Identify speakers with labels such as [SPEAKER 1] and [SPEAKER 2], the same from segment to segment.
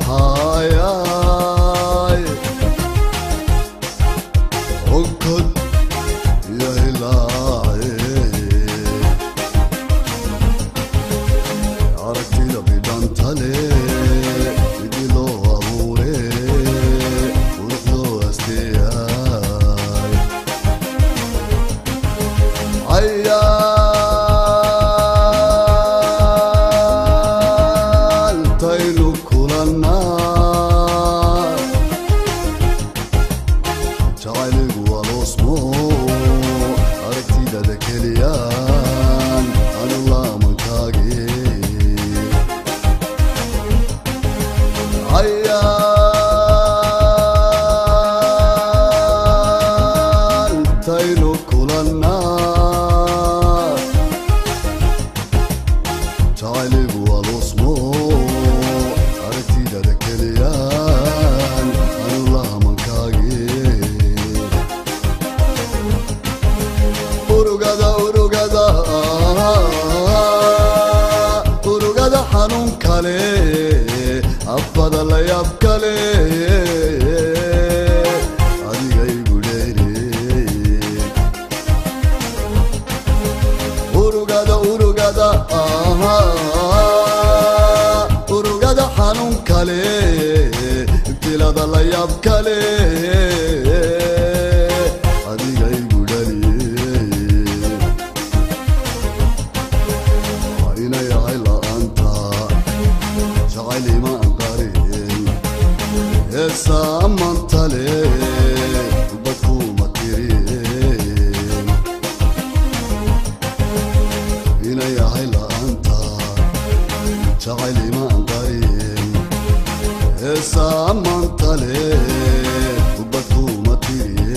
[SPEAKER 1] هاي أنكد يا إلهي عرفتي لبي دانتالي بدي لو أموري وروح لو أستياي عيال تايلو كولانا جعلي والوصمو عرفتي لدك اليان أنا الله منتاقي عيال تايلو كولانا جعلي والوصمو عرفتي لدك اليان أنا الله منتاقي urugada xanuun kale afada la yaab kale adiga igu dheere urugada xanuun kale ibtilada la yaab kale adiga igu dhaliye جعلي ما انقارين هسا منطلي بدكو مطيرين هنا يا عيلة انت جعلي ما انقارين هسا منطلي بدكو مطيرين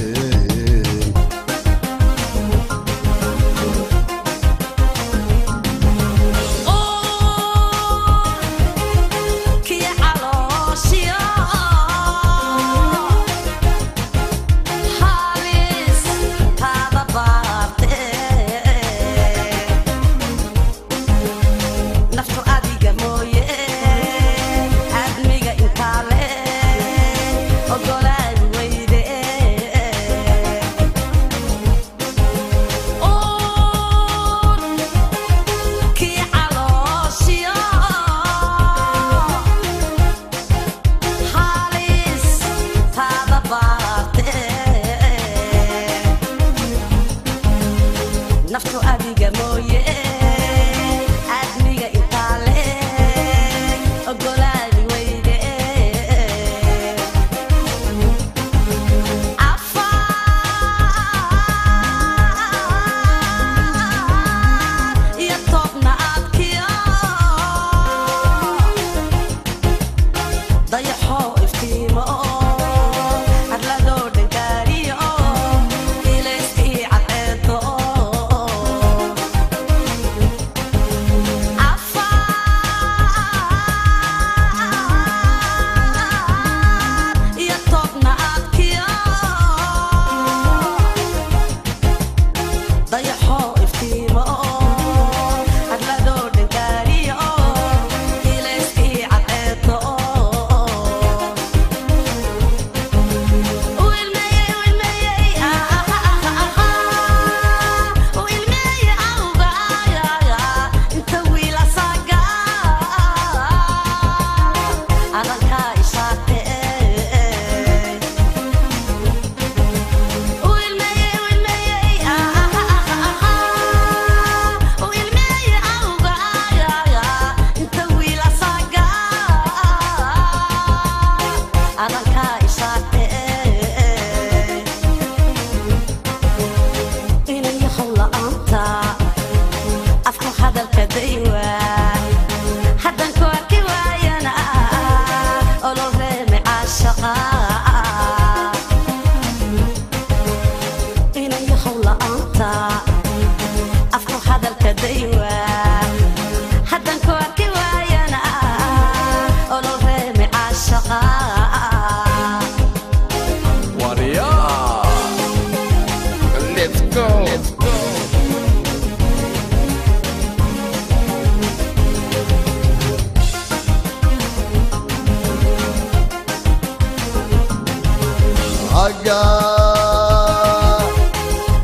[SPEAKER 1] aga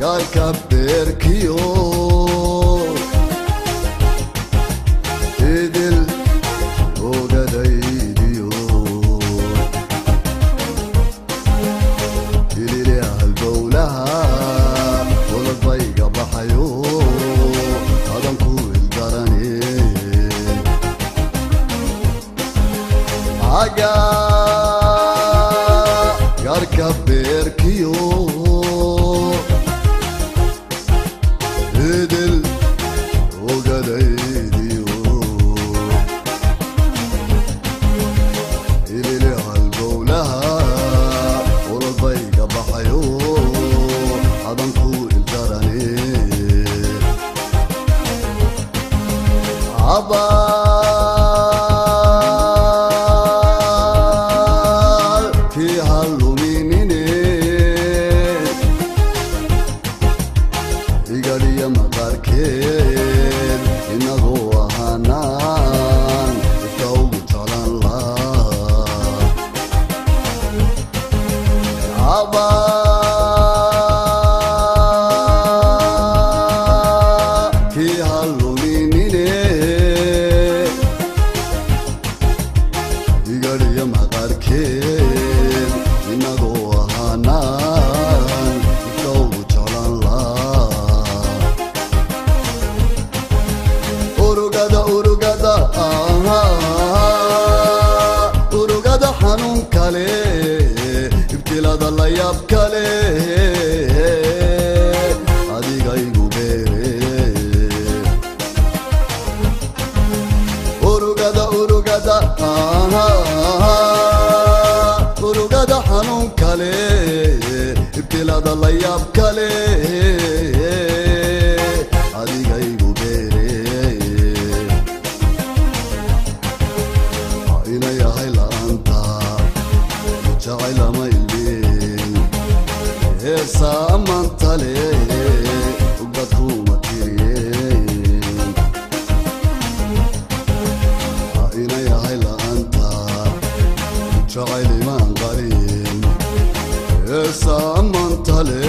[SPEAKER 1] galka berkiyo idil ogadaydiyo ilili halbowlaha olodbayga baxayo adanku ildarane aga garka berkiyo idil ogadaydiyo ilili halbowlaha olodbayga baxayo adanku ildarane igaliya maqarkeen inagoo ahaanaan ifka ugu jeclaan lahaa kii haluminine igaliya maqarkeen inagoo ahaanaan ifka ugu jeclaan lahaa urugada xanuun kale ibtilada la yaab kale adiga igu beere urugada xanuun kale ibtilada la yaab kale adiga igu beere inayahay la'aanta jacaylama ilin heesa ammaantale ugbadkuma tiriyeen inayahay la'aanta jacaylimaan qarin heesa ammaantale